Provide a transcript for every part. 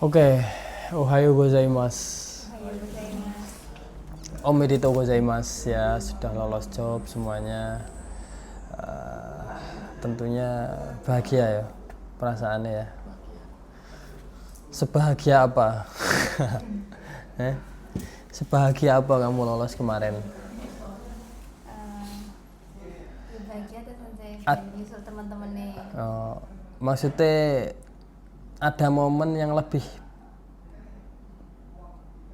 Oke, Ohayo gozaimasu. Omedetou gozaimasu ya, sudah lolos job semuanya. Tentunya bahagia ya perasaannya ya. Sebahagia apa? Sebahagia apa kamu lolos kemarin? Bahagia tuh saya nyusul teman-teman nih. Maksudnya ada momen yang lebih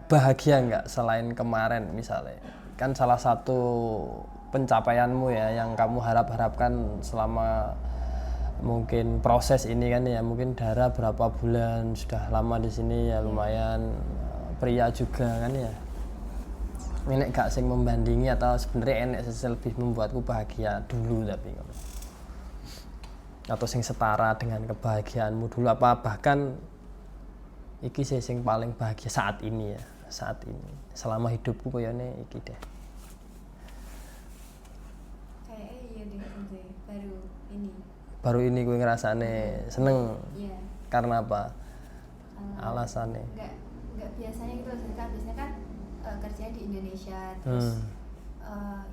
bahagia nggak selain kemarin misalnya? Kan salah satu pencapaianmu ya yang kamu harapkan selama mungkin proses ini kan ya, mungkin Dara berapa bulan sudah lama di sini ya, lumayan. Pria juga kan ya, ini gak sing membandingi atau sebenarnya enek sesuatu lebih membuatku bahagia dulu, tapi atau sing setara dengan kebahagiaanmu dulu, apa bahkan iki sing paling bahagia saat ini ya, saat ini selama hidupku koyone iki deh. Iya deh, baru ini gue ngerasane seneng. Iya. Karena apa? Alasannya Enggak biasanya gitu loh, kan biasanya kan kerjanya di Indonesia terus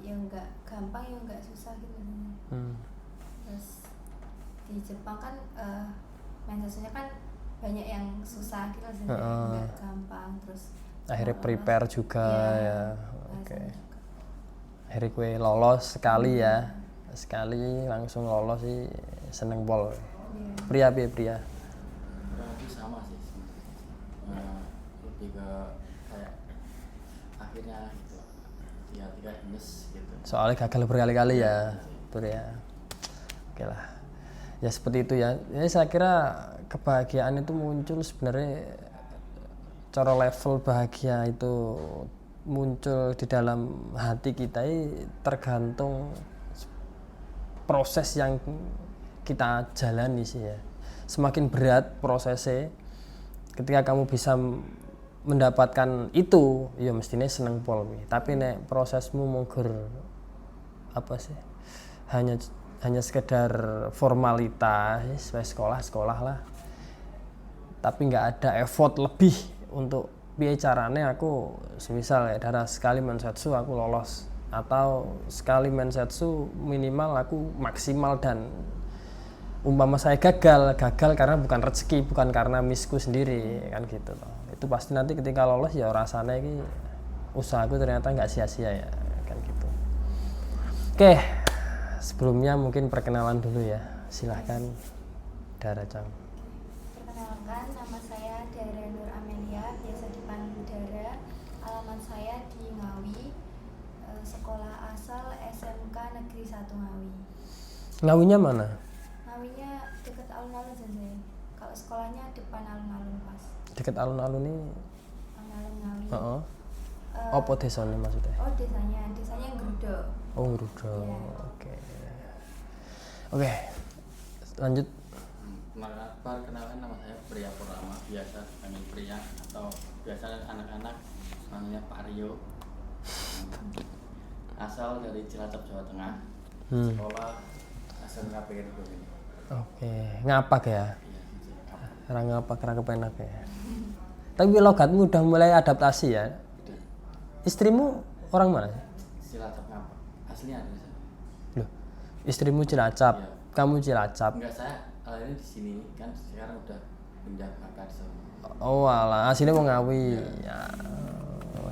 yang enggak gampang yang enggak susah gitu. Terus di Jepang kan mensesnya kan banyak yang susah gitu loh, enggak gampang, terus akhirnya prepare juga ya. Oke. Akhirnya gue lolos sekali ya, sekali langsung lolos sih, seneng pol. Pria. Sama sih, lebih ke kayak akhirnya gitu ya, tidak minus gitu. Soalnya gagal berkali-kali ya, pria. Oke lah, ya seperti itu ya. Jadi saya kira kebahagiaan itu muncul sebenarnya, cara level bahagia itu muncul di dalam hati kita tergantung proses yang kita jalani sih ya. Semakin berat prosesnya, ketika kamu bisa mendapatkan itu, ya mestinya seneng pol. Tapi nek prosesmu munggur apa sih? Hanya sekedar formalitas, sekolah lah. Tapi nggak ada effort lebih untuk biaya caranya aku semisal ya darah sekali mensetsu aku lolos, atau sekali mensetsu minimal aku maksimal, dan umpama saya gagal karena bukan rezeki, bukan karena missku sendiri kan gitu loh. Itu pasti nanti ketika lolos ya rasanya ini usahaku ternyata nggak sia-sia ya kan gitu. Oke, sebelumnya mungkin perkenalan dulu ya, silahkan Dara Cang. Perkenalkan, nama saya Dara Nur Amelia, biasa dipanggil Dara. Alamat saya di Ngawi, sekolah asal SMK Negeri 1 Ngawi. Ngawinya mana? Ngawinya deket alun-alun saja. Kalau sekolahnya depan alun-alun pas. Deket alun-alun ini? Alun-alun Ngawi. Apa desanya maksudnya? Oh desanya Ngrudo. Oh Ngrudo. Yeah. Oke. Lanjut. Perkenalkan, nama saya Pria Purama, biasa panggil Pria, atau biasa anak-anak namanya Pak Rio. Asal dari Cilacap, Jawa Tengah. Sekolah SMK PRI. Oke, ngapak ya? Iya, ngapak, kepenak ya. Tapi logatmu udah mulai adaptasi ya? Istrimu orang mana? Cilacap ngapak, aslinya ada di sana. Loh, istrimu Cilacap, Iya. Kamu Cilacap? Enggak, saya ini di sini kan sekarang udah pindah ke Akarso. Oh alah, aslinya mau Ngawi. Ya.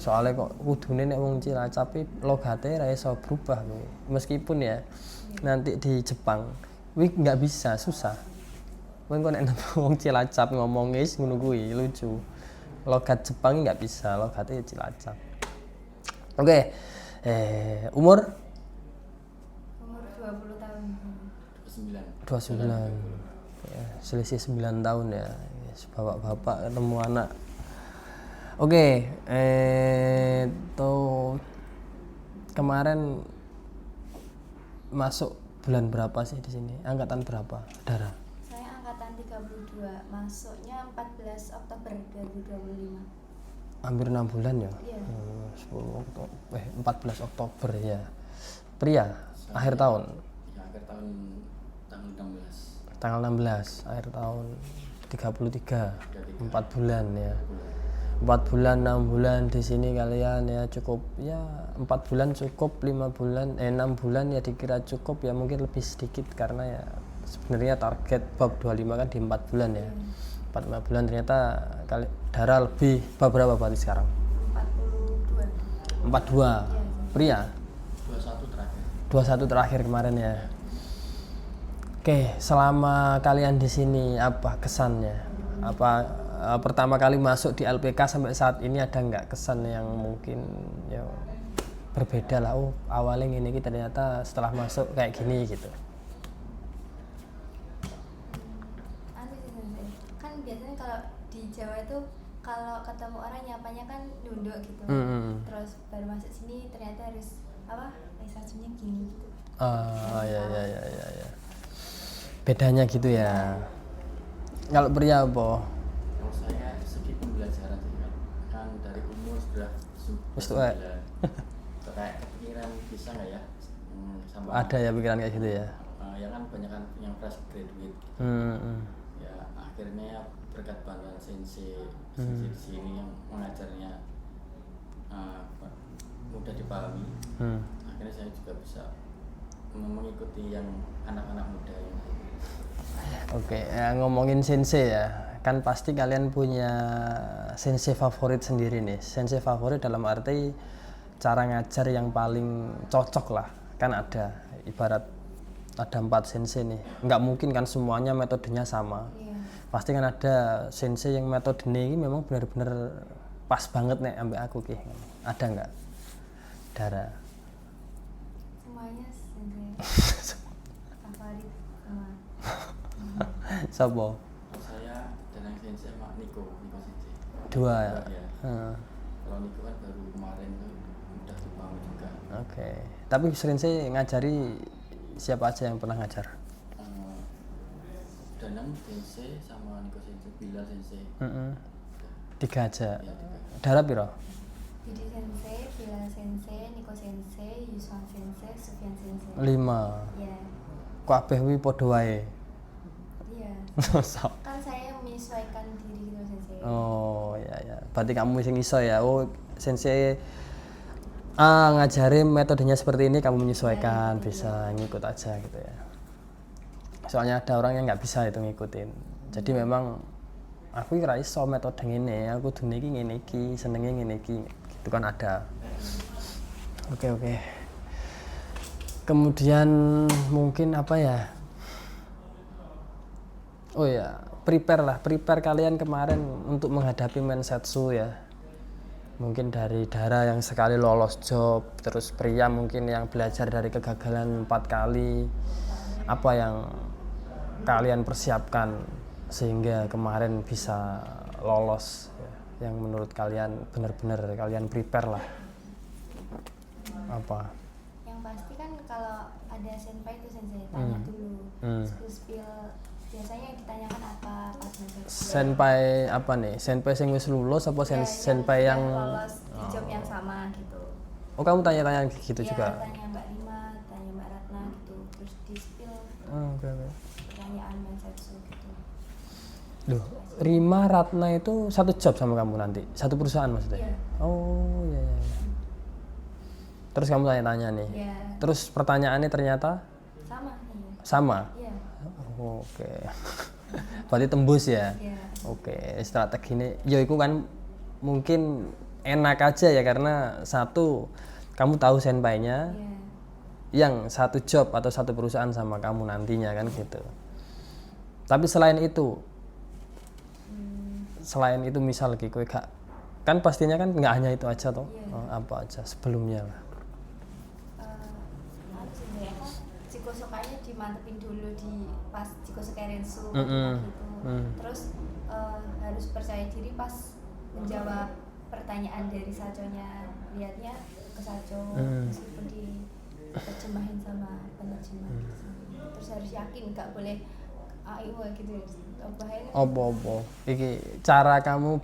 Soalnya kok kudune nek wong Cilacap logate ra iso berubah kuwi. Meskipun ya nanti di Jepang kuwi nggak bisa, susah. Kowe kok nek wong Cilacap ngomong wis ngono kuwi lucu. Logat Jepang nggak bisa, logatnya Cilacap. Oke. Umur 20 tahun. 29. Ya, selisih 9 tahun ya. Bapak-bapak ketemu anak. Oke, tuh kemarin masuk bulan berapa sih di sini? Angkatan berapa, Dara? Saya angkatan 32, masuknya 14 Oktober 2025. Hampir 6 bulan ya? Iya. 14 Oktober ya. Pria, akhir tahun? Ya, akhir tahun tanggal 16. Tanggal 16, akhir tahun. 33 4 bulan ya. 4 bulan 6 bulan di sini kalian ya cukup ya 4 bulan cukup 5 bulan 6 bulan ya dikira cukup ya mungkin lebih sedikit karena ya sebenarnya target bab 25 kan di 4 bulan ya 4-5 bulan ternyata darah lebih bab berapa berarti sekarang 42 pria 21 terakhir kemarin ya. Oke, selama kalian di sini apa kesannya? Apa pertama kali masuk di LPK sampai saat ini ada nggak kesan yang mungkin ya berbeda lah? Oh awalnya gini ternyata setelah masuk kayak gini gitu. Kan biasanya kalau di Jawa itu kalau ketemu orang nyapanya kan nunduk gitu. Terus baru masuk sini ternyata harus apa? Satunya gini gitu. Ya. Bedanya gitu ya. Kalau pria apa? Kalau saya segi pembelajaran sih kan dari umur sudah kayak kepikiran bisa nggak ya sama ada ya pikiran kayak gitu ya. Ya kan banyak kan yang fresh graduate ya akhirnya berkat bantuan sensei di sini yang mengajarnya mudah dipahami akhirnya saya juga bisa mengikuti yang anak-anak muda yang Oke, ya, ngomongin sensei ya, kan pasti kalian punya sensei favorit sendiri nih. Sensei favorit dalam arti cara ngajar yang paling cocok lah. Kan ada, ibarat ada 4 sensei nih. Nggak mungkin kan semuanya metodenya sama. Pasti kan ada sensei yang metodenya ini memang benar-benar pas banget nih sampai aku ki. Ada nggak? Dara. Semuanya sensei favorit sama. Siapa? saya dan yang sensei sama Niko sensei 2 ya. Kalau Niko kan baru kemarin tuh udah dipahami juga. Oke. Tapi sensei ngajari siapa aja yang pernah ngajar? Danang sensei sama Niko sensei, Bila sensei. 3 aja. Ya, 3. Dara piro? Bidi sensei, Bila sensei, Niko sensei, Yuswan sensei, Sufyan sensei. 5. Iya. Kabeh kuwi padha wae. Iya. Sok. Kan saya menyesuaikan diri gitu sensei. Oh ya. Berarti kamu sing iso ya. Oh sensei ngajarin metodenya seperti ini kamu menyesuaikan bisa ngikut aja gitu ya. Soalnya ada orang yang nggak bisa itu ngikutin. Jadi memang aku kira iso metode ngene, aku dunia iki ngene iki, senenge ngene iki. Gitu kan ada. Oke. Kemudian mungkin apa ya? Oh ya, prepare kalian kemarin untuk menghadapi Mensetsu ya. Mungkin dari Dara yang sekali lolos job, terus pria mungkin yang belajar dari kegagalan 4 kali. Apa yang kalian persiapkan sehingga kemarin bisa lolos ya, yang menurut kalian benar-benar kalian prepare lah. Apa? Yang pasti kan kalau ada senpai itu sensei tanya dulu. Spill biasanya yang ditanyakan apa pas Mensetsu. Senpai apa nih? Senpai yang wis lulus apa senpai yang lolos di job yang sama gitu. Oh kamu tanya-tanya gitu Iya, juga? tanya Mbak Rima, tanya Mbak Ratna gitu, terus di spill Oke. pertanyaan Mensetsu gitu. Loh, Rima Ratna itu satu job sama kamu nanti? Satu perusahaan maksudnya? Iya. Oh iya. Terus kamu tanya-tanya nih? Iya. Terus pertanyaannya ternyata? Sama? Iya. Oke. Berarti tembus ya? Iya. Oke, strategi ini ya itu kan mungkin enak aja ya karena satu kamu tahu senpainya Iya. yang satu job atau satu perusahaan sama kamu nantinya kan gitu. Tapi selain itu misal kowe gak kan pastinya kan nggak hanya itu aja toh. Iya. Apa aja sebelumnya lah. Psikosokanya dimantepin dulu di pas psikosokerensu Mm-mm. gitu. Terus harus percaya diri pas menjawab pertanyaan dari saconya, lihatnya ke saco meskipun diterjemahin sama penerjemah gitu. Terus harus yakin, nggak boleh ayo gitu. Apa iki cara kamu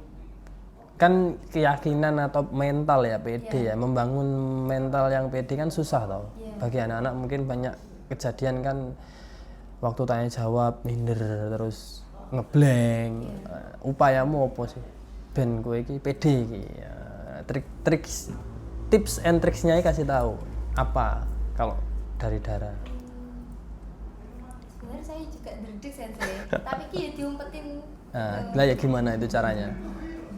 kan keyakinan atau mental ya pede ya, membangun mental yang pede kan susah tau. Bagi anak-anak mungkin banyak kejadian kan waktu tanya jawab minder terus ngeblank. Upayamu apa sih ben kowe iki pede iki ya, trik tips and tricksnya kasih tahu apa kalau dari Dara. Sebenarnya saya juga derdek sensei, tapi ki ya diumpetin. Lah ya gimana itu caranya?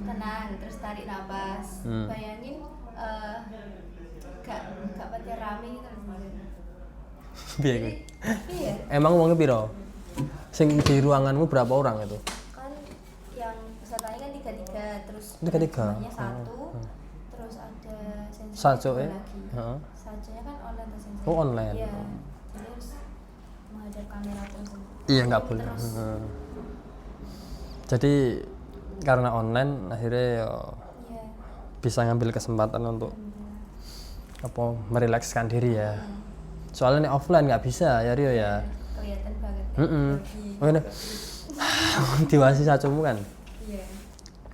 Tenang, terus tarik nafas. Bayangin gak pati rame gitu loh. Piye Jadi, kuwi? iya. Emang wongnya piro? Sing di ruanganmu berapa orang itu? Kan yang pesertanya kan 33, terus 33? jumlahnya 1, terus ada sensei Sajo lagi. Heeh. Sajonya kan online tuh sensei. Oh, online. Iya. Jadi harus menghadap kamera terus. Iya nggak boleh. Terus. Jadi karena online akhirnya ya Iya. bisa ngambil kesempatan untuk apa merilekskan diri ya. Soalnya nih offline nggak bisa ya Rio ya. Kelihatan banget. Oh ini diwasi sacumu kan. Iya.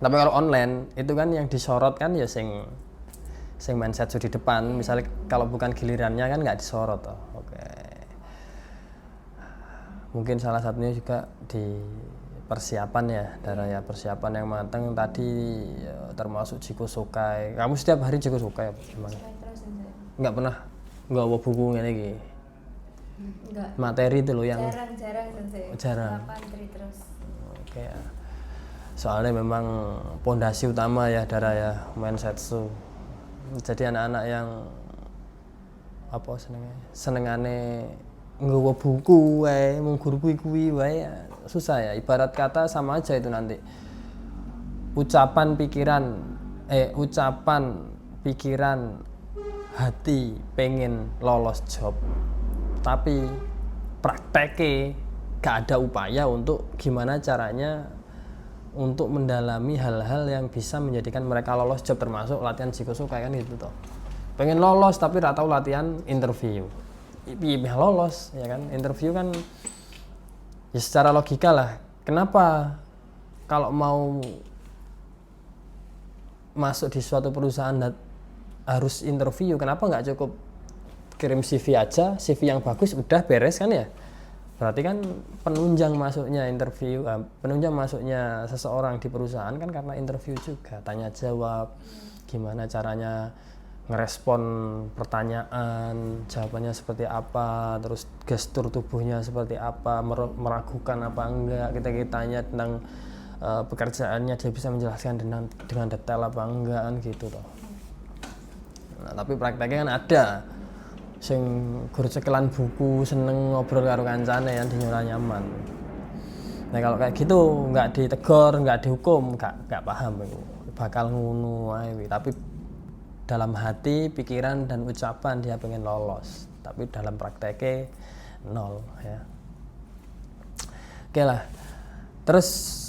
Tapi kalau online itu kan yang disorot kan ya sing main sacu di depan. Misalnya kalau bukan gilirannya kan nggak disorot toh. Oke. Mungkin salah satunya juga di persiapan ya, Dara ya, persiapan yang matang tadi ya, termasuk Jiko Sokai. Kamu setiap hari Jiko Sokai apa gimana? Terus sensei. Nggak pernah nggak bawa buku ngene iki. Enggak. Materi itu loh yang Jarang sensei. Jarang. Pantri terus. oke ya. Soalnya memang pondasi utama ya Dara ya main setsu. Jadi anak-anak yang apa senengane nggawa buku wae, mung guru kuwi wae ya, susah ya. Ibarat kata sama aja itu nanti. Ucapan pikiran hati pengen lolos job. Tapi prakteknya gak ada upaya untuk gimana caranya untuk mendalami hal-hal yang bisa menjadikan mereka lolos job, termasuk latihan psikoso kayak kan gitu toh. Pengen lolos tapi gak tahu latihan interview. Iya lolos ya kan, interview kan ya secara logika lah. Kenapa kalau mau masuk di suatu perusahaan harus interview? Kenapa nggak cukup kirim CV aja, CV yang bagus udah beres kan ya? Berarti kan penunjang masuknya interview, penunjang masuknya seseorang di perusahaan kan karena interview juga, tanya jawab, gimana caranya ngerespon pertanyaan, jawabannya seperti apa, terus gestur tubuhnya seperti apa, meragukan apa enggak, kita tanya tentang pekerjaannya dia bisa menjelaskan dengan detail apa enggak kan gitu toh. Nah, tapi prakteknya kan ada sing guru cekelan buku seneng ngobrol karo kancane yang dinyora nyaman. Nah kalau kayak gitu nggak ditegur, nggak dihukum, nggak paham aku. Bakal ngono ae. Tapi dalam hati, pikiran dan ucapan dia pengen lolos, tapi dalam prakteknya nol ya. Oke lah. Terus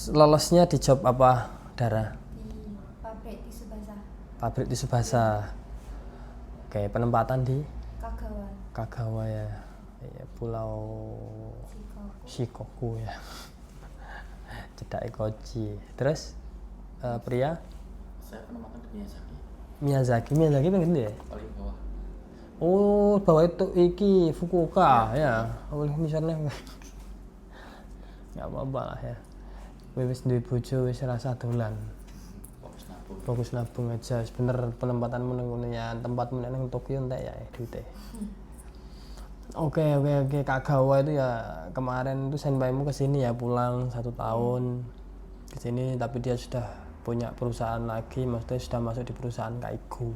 lolosnya di job apa, Dara? Di pabrik tisu basah. Pabrik tisu basah. Oke, penempatan di Kagawa. Kagawa ya. Iya, Pulau Shikoku ya. Cedake Koji. Terus pria? Saya penempatan di Miyazaki pengen dia. paling bawah. Oh, bawah itu iki Fukuoka ya. Boleh misalnya. Enggak apa-apa lah ya. Wis duwe bojo wis rasa dolan. Fokus nabung aja. Bener penempatanmu nang ya tempatmu nang Tokyo entek ya duite. Oke, Kagawa itu ya kemarin itu senpaimu kesini ya pulang 1 tahun kesini, tapi dia sudah punya perusahaan lagi, maksudnya sudah masuk di perusahaan Kaigo.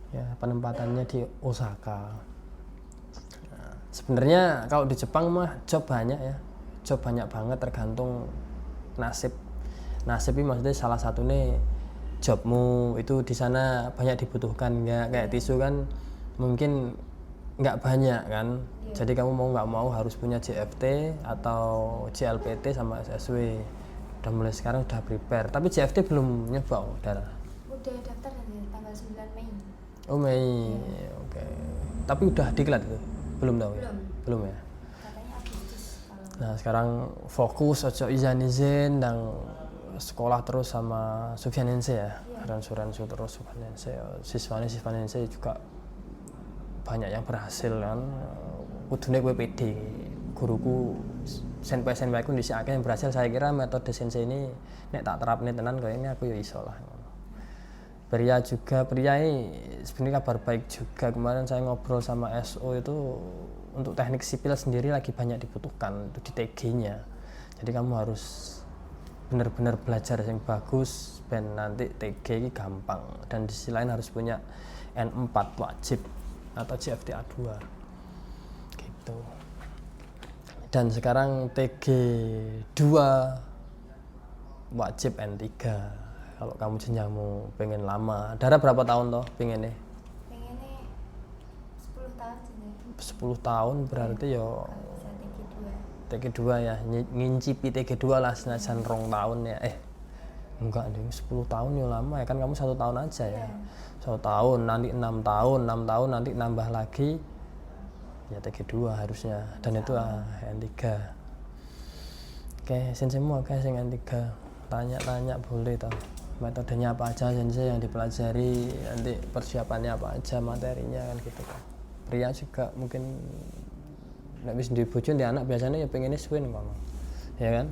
Ya, penempatannya di Osaka. Nah, sebenarnya kalau di Jepang mah job banyak ya, job banyak banget tergantung nasib. Nasib ini maksudnya salah satunya jobmu itu di sana banyak dibutuhkan nggak, kayak tisu kan mungkin nggak banyak kan. Jadi kamu mau nggak mau harus punya JFT atau JLPT sama SSW. Udah mulai sekarang udah prepare, tapi JFT belum nyoba Dara. Udah daftar nanti tanggal 9 Mei. Oh Mei, oke. Tapi udah diklat itu? Belum tahu ya? Belum ya? Katanya Agustus kalau. Nah sekarang fokus ojo izin dan sekolah terus sama Sufyanense ya, ransu terus Sufyanense. Siswanya juga banyak yang berhasil kan. Kudune gue pede, guruku senpai-senpai aku ndhisik akeh yang berhasil. Saya kira metode sensei ini nek tak terapne tenan kaya ini aku ya iso lah. Pria ini sebenarnya kabar baik juga. Kemarin saya ngobrol sama SO itu untuk teknik sipil sendiri lagi banyak dibutuhkan itu di TG-nya. Jadi kamu harus benar-benar belajar yang bagus ben nanti TG ini gampang, dan di sisi lain harus punya N4 wajib atau CFTA 2 gitu. Dan sekarang TG 2 wajib N3 kalau kamu jenjangmu pengen lama. Dara berapa tahun toh pengennya? Pengennya 10 tahun sih. 10 tahun berarti ya Bisa TG2 ya, ngincipi TG2 lah senajan 2 tahun ya. Enggak deh, 10 tahun ya lama ya kan, kamu 1 tahun aja ya. 1 tahun, nanti 6 tahun, nanti nambah lagi ya TG2 harusnya, dan itu N3. Oke, senseimu oke sing N3. Tanya-tanya boleh toh. Metodenya apa aja sensei yang dipelajari, nanti persiapannya apa aja, materinya kan gitu kan. Pria juga mungkin nek wis duwe bojo ndek anak biasanya ya pengennya suwe ngono. Ya kan?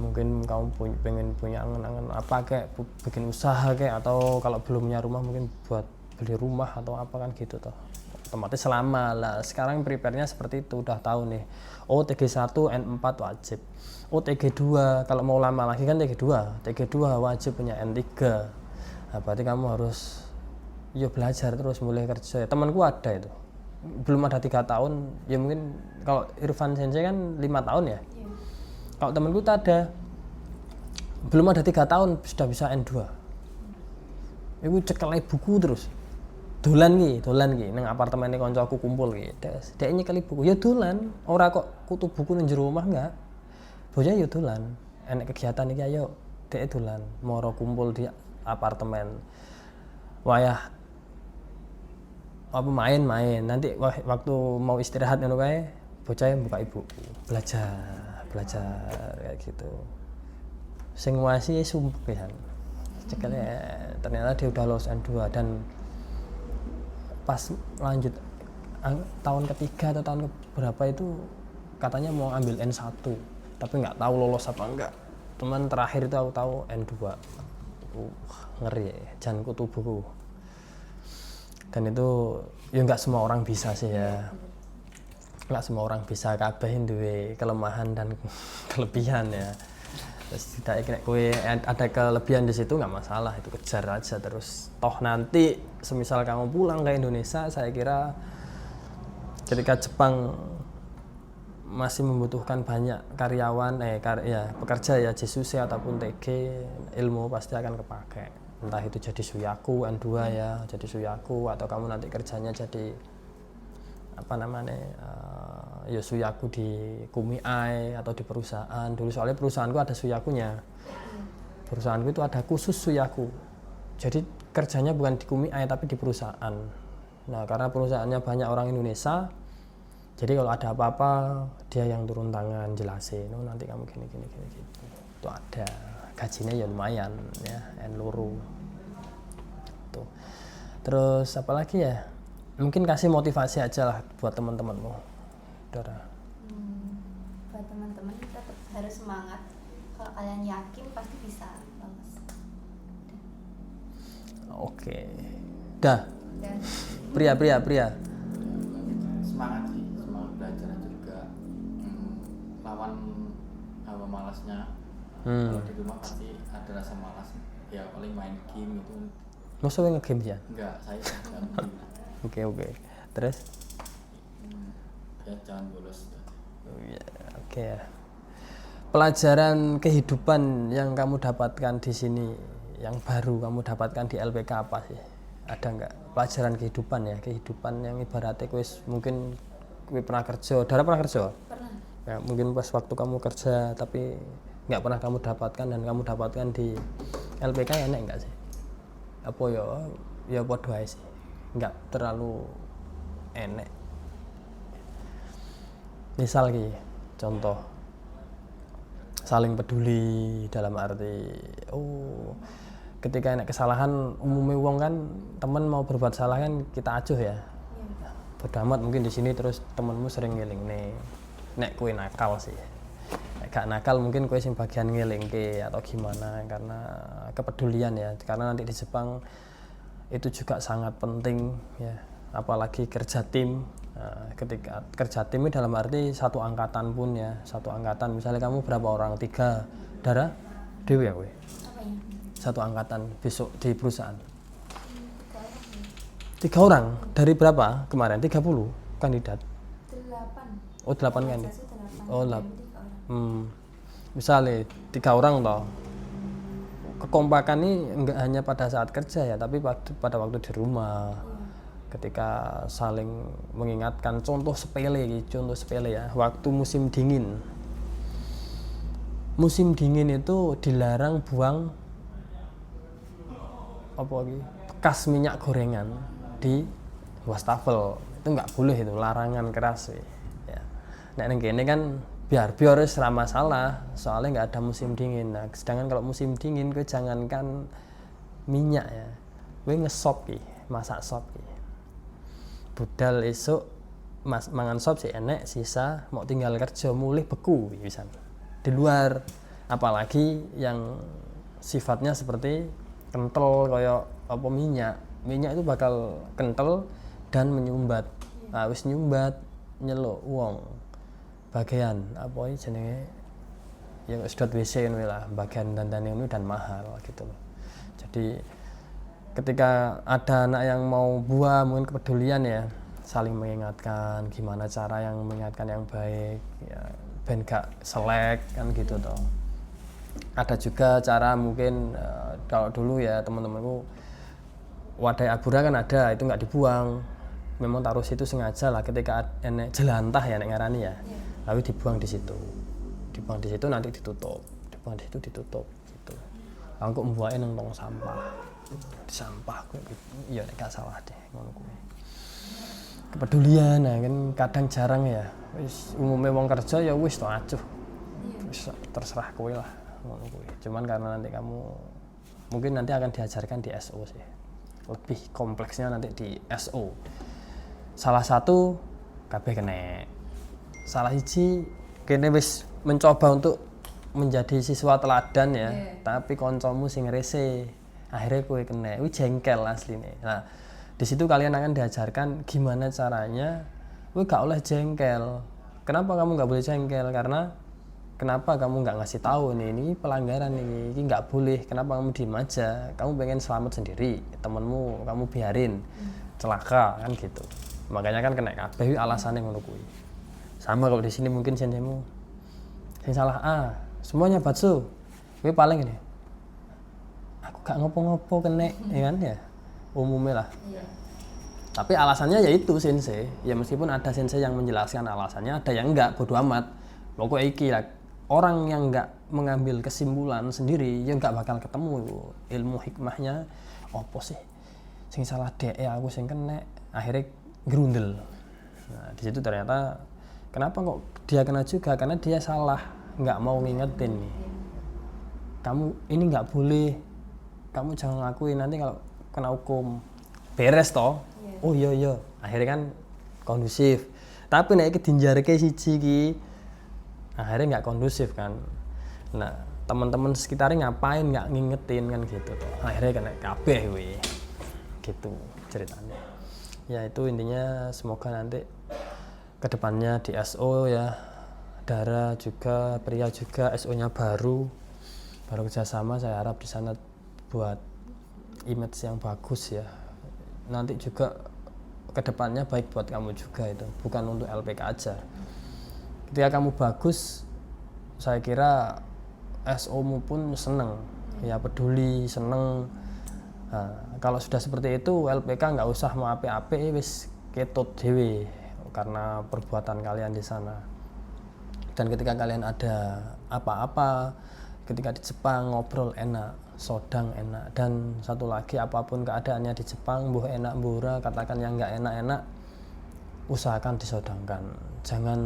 Mungkin kamu pengen punya angen-angen apa kayak bikin usaha kayak, atau kalau belum punya rumah mungkin buat beli rumah atau apa kan gitu toh. Otomatis selama lah sekarang prepare-nya seperti itu, udah tahu nih. Oh TG1 N4 wajib. Oh TG2 kalau mau lama lagi kan TG2 wajib punya N3. Nah, berarti kamu harus ya belajar terus mulai kerja. Temanku ada itu. Belum ada 3 tahun, ya mungkin kalau Irfan Sensei kan 5 tahun ya. Kalau temanku tak ada, belum ada 3 tahun sudah bisa N2. Iku cekelai buku terus. Dolan ki nang apartemene kancaku kumpul ki. Dek nyekeli buku. Ya dolan, ora kok kutu buku nang jero omah enggak. Bocah ya dolan. Enek kegiatan iki ayo dek dolan, moro kumpul di apartemen. Wayah apa main-main. Nanti waktu mau istirahat ngono kae, bocah buka ibu belajar kayak gitu. Sing nguasi sumpek pisan. Cekelnya ternyata dia udah lulus N2, dan pas lanjut tahun ketiga atau tahun berapa itu katanya mau ambil N1, tapi nggak tahu lolos apa enggak. Teman terakhir itu aku tahu N2. Ngeri ya, jangan kutu buku. Dan itu ya nggak semua orang bisa sih ya. Nggak semua orang bisa, kabeh duwe kelemahan dan kelebihan ya. Terus tidak kira kue ada kelebihan di situ nggak masalah, itu kejar aja terus. Toh nanti semisal kamu pulang ke Indonesia, saya kira ketika Jepang masih membutuhkan banyak karyawan, pekerja ya J-Suze ataupun TG, ilmu pasti akan kepake. Entah itu jadi suyaku N2 ya, jadi suyaku, atau kamu nanti kerjanya jadi apa namanya ya suyaku di Kumiai atau di perusahaan. Dulu soalnya perusahaanku ada suyakunya, perusahaanku itu ada khusus suyaku, jadi kerjanya bukan di Kumiai tapi di perusahaan. Nah karena perusahaannya banyak orang Indonesia, jadi kalau ada apa-apa dia yang turun tangan jelasin, oh nanti kamu gini gitu. Itu ada gajinya ya lumayan ya, N-luru tuh. Terus apa lagi ya, mungkin kasih motivasi aja lah buat teman-temanmu, Dara. Buat teman-teman tetap harus semangat. Kalau kalian yakin pasti bisa banget. Oke. Dah. Dan Pria. Semangat sih, semangat belajar juga. Lawan hawa malasnya. Kalau di rumah pasti ada rasa malas. Ya paling main game itu. Maksudnya nge-game ya? Enggak, saya enggak. Oke. Terus? Ya jangan bolos. Oke ya. Pelajaran kehidupan yang kamu dapatkan di sini, yang baru kamu dapatkan di LPK apa sih? Ada nggak pelajaran kehidupan yang ibaratnya mungkin kowe pernah kerja, Dara pernah kerja? pernah. Ya, mungkin pas waktu kamu kerja tapi nggak pernah kamu dapatkan dan kamu dapatkan di LPK, enak nggak sih? Apa ya podo ae sih, nggak terlalu enak. Misal contoh saling peduli dalam arti ketika enak kesalahan, umumnya wong kan temen mau berbuat salah kan kita acuh ya. Bodo amat mungkin di sini terus temenmu sering ngeling nih. nek kue nakal sih. Nek gak nakal mungkin kue sing bagian ngelingke atau gimana, karena kepedulian ya, karena nanti di Jepang itu juga sangat penting ya, apalagi kerja tim. Nah, ketika kerja tim ini dalam arti satu angkatan pun ya, satu angkatan misalnya kamu berapa orang, 3 darah dewe ya kue, Apanya? satu angkatan besok di perusahaan 3 orang. 3 orang dari berapa kemarin, 30 kandidat. 8. Oh 8 kan? Organisasi 8. Oh, Dan 3 orang. Misalnya 3 orang toh. Kekompakan ini enggak hanya pada saat kerja ya, tapi pada waktu di rumah. Ketika saling mengingatkan, contoh sepele ya, waktu musim dingin. Musim dingin itu dilarang buang bekas minyak gorengan di wastafel. Itu nggak boleh, itu larangan keras sih. Ya. Nek neng kene kan biar ora masalah, soalnya nggak ada musim dingin. Nah, sedangkan kalau musim dingin gue jangankan minyak ya, gue ngesop ki, masak sop ki. Budal esuk mangan sop sih enek, sisa mau tinggal kerja mulih beku bisa di luar, apalagi yang sifatnya seperti kental kayak apa minyak itu bakal kental dan menyumbat. Nah, wis nyumbat nyeluk wong bagian apa ini jenenge yang sedot WC ngono lah, bagian dandane ngono dan mahal gitu loh. Jadi ketika ada anak yang mau buah, mungkin kepedulian ya, saling mengingatkan gimana cara yang mengingatkan yang baik ya, ben gak selek kan gitu toh. Ada juga cara mungkin kalau dulu ya teman-temanku wadah abura kan ada, itu nggak dibuang, memang taruh situ sengaja lah, ketika enek jelantah ya nek ngarani ya, lalu dibuang di situ nanti ditutup, dibuang di situ ditutup gitu. Aku membuangnya nang tong sampah. Di sampah gue iya gak salah deh ngono kuwi. Kepedulian nah kan kadang jarang ya, wis umumnya wong kerja ya wis to acuh, wis terserah kowe lah ngono kuwi. Cuman karena nanti kamu mungkin nanti akan diajarkan di SO sih, lebih kompleksnya nanti di SO. Salah satu kabeh kena, salah siji kene wis mencoba untuk menjadi siswa teladan ya, tapi koncomu sing rese akhirnya kue kena, jengkel aslinya. Nah, di situ kalian akan diajarkan gimana caranya, gak oleh jengkel. Kenapa kamu nggak boleh jengkel? Karena kenapa kamu nggak ngasih tahu nih, ini pelanggaran ini nggak boleh. Kenapa kamu diem aja? Kamu pengen selamat sendiri, temenmu kamu biarin celaka kan gitu. Makanya kan kena kabeh alasannya ngono kuwi. Sama kalau di sini mungkin sendemu, yang salah semuanya bakso, gue paling ini. Gak ngopo-ngopo kena ya kan ya umumnya lah. Tapi alasannya ya itu sensei ya, meskipun ada sensei yang menjelaskan alasannya, ada yang enggak, bodo amat pokoknya iki lah. Orang yang enggak mengambil kesimpulan sendiri ya enggak bakal ketemu ilmu hikmahnya opo sih sing salah aku sing kena, akhirnya gerundel. Nah di situ ternyata kenapa kok dia kena juga, karena dia salah, enggak mau ngingetin nih, kamu ini enggak boleh, kamu jangan ngelakuin, nanti kalau kena hukum beres toh. Oh iya akhirnya kan kondusif. Tapi nek iki dinjarke siji iki akhirnya nggak kondusif kan. Nah teman-teman sekitarnya ngapain nggak ngingetin kan gitu toh, akhirnya kena kabeh we gitu ceritanya ya. Itu intinya, semoga nanti kedepannya di SO ya, Dara juga, pria juga, SO nya baru kerjasama, saya harap di sana buat image yang bagus ya. Nanti juga kedepannya baik buat kamu juga, itu bukan untuk LPK aja. Ketika kamu bagus, saya kira SO-mu pun seneng ya, peduli, seneng. Nah, kalau sudah seperti itu LPK nggak usah mau ape-ape, wis ketut dewe karena perbuatan kalian di sana. Dan ketika kalian ada apa-apa, ketika di Jepang ngobrol enak, sodang enak. Dan satu lagi, apapun keadaannya di Jepang, mbuh enak mbuh katakan yang nggak enak-enak, usahakan disodangkan. Jangan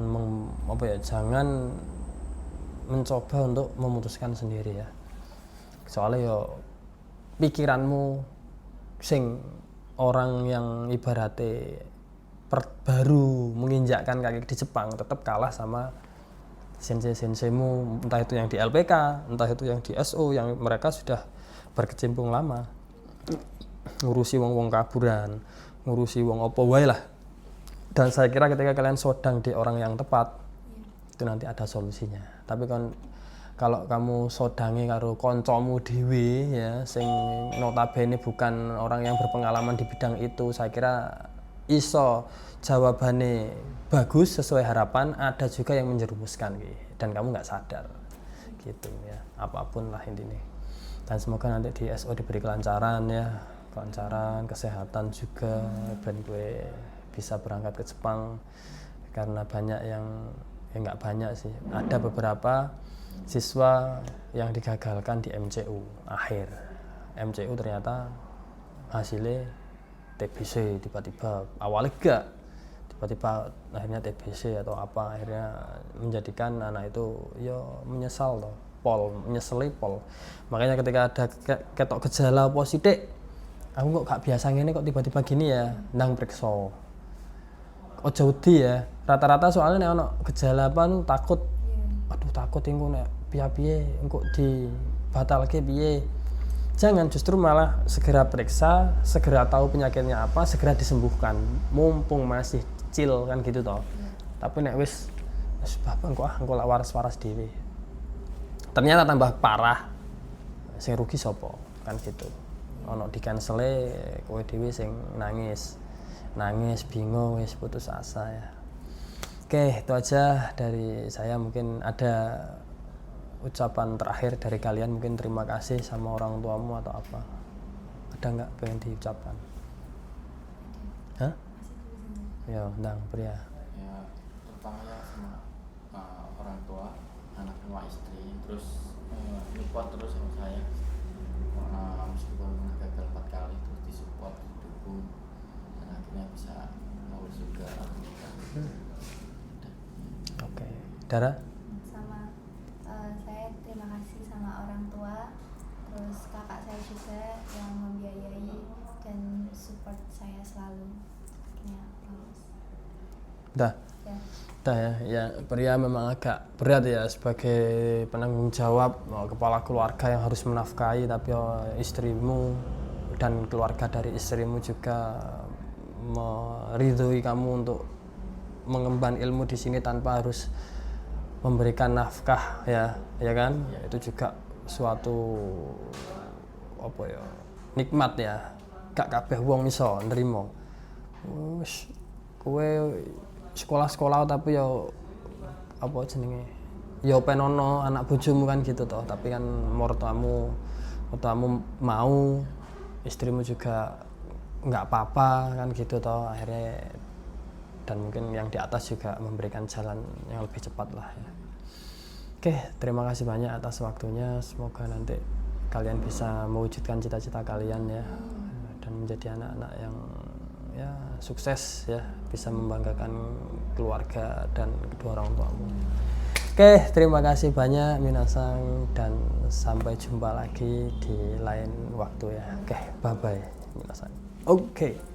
jangan mencoba untuk memutuskan sendiri ya. Soalnya yo pikiranmu sing orang yang ibaratnya baru menginjakkan kaki di Jepang tetap kalah sama sensei-senseimu, entah itu yang di LPK, entah itu yang di SO, yang mereka sudah berkecimpung lama, ngurusi wong-wong kaburan, ngurusi wong opo wae lah. Dan saya kira ketika kalian sodang di orang yang tepat, itu nanti ada solusinya. Tapi kalau kamu sodangi karo koncomu dhewe ya, sing notabene bukan orang yang berpengalaman di bidang itu, saya kira iso jawabannya bagus sesuai harapan, ada juga yang menjerumuskan dan kamu nggak sadar gitu ya, apapun lah intinya. Dan semoga nanti di SO diberi kelancaran ya, kelancaran kesehatan juga, ben gue bisa berangkat ke Jepang. Karena banyak yang nggak banyak sih, ada beberapa siswa yang digagalkan di MCU akhir. MCU ternyata hasilnya TBC, tiba-tiba awalnya enggak, tiba-tiba akhirnya TBC atau apa, akhirnya menjadikan anak itu menyesal loh, menyesali pol. Makanya ketika ada ketok gejala positif, aku kok gak biasa ini kok tiba-tiba gini ya, ndang periksa. Ojo wedi ya, rata-rata soalnya nek ono gejala apa nu takut, aduh takut engko nek piye-piye engko dibatalke piye. Jangan, justru malah segera periksa, segera tahu penyakitnya apa, segera disembuhkan, mumpung masih chill kan gitu toh. Tapi nek wis bapak engko lak waras-waras dhewe, ternyata tambah parah, sing rugi sapa kan gitu. Ono di cancel-e kowe dhewe sing nangis bingung, wis putus asa ya. Oke, itu aja dari saya. Mungkin ada ucapan terakhir dari kalian, mungkin terima kasih sama orang tuamu atau apa, ada nggak pengen diucapkan? Hah? Ya, ndang pria. Ya, terutama sama orang tua, anak tua, istri, terus support terus sama saya. Meskipun gagal 4 kali terus disupport, didukung, dan akhirnya bisa lulus juga. Oke, Dara? Sama saya terima kasih sama orang tua, terus kakak saya juga yang membiayai dan support saya selalu. Ya, Udah ya, pria memang agak berat ya sebagai penanggung jawab, kepala keluarga yang harus menafkahi, tapi istrimu dan keluarga dari istrimu juga meridhoi kamu untuk mengemban ilmu di sini tanpa harus memberikan nafkah ya kan? Itu juga suatu nikmat ya. Gak kabeh wong iso nrimo. Wis kowe sekolah tapi penono anak bojomu kan gitu toh, tapi kan mertuamu mau, istrimu juga nggak apa-apa kan gitu toh akhirnya, dan mungkin yang di atas juga memberikan jalan yang lebih cepat lah ya. Oke, terima kasih banyak atas waktunya, semoga nanti kalian bisa mewujudkan cita-cita kalian ya, dan menjadi anak-anak yang ya sukses ya, bisa membanggakan keluarga dan kedua orang tuamu. Oke, terima kasih banyak minasang, dan sampai jumpa lagi di lain waktu ya. Oke, bye bye minasang. Oke.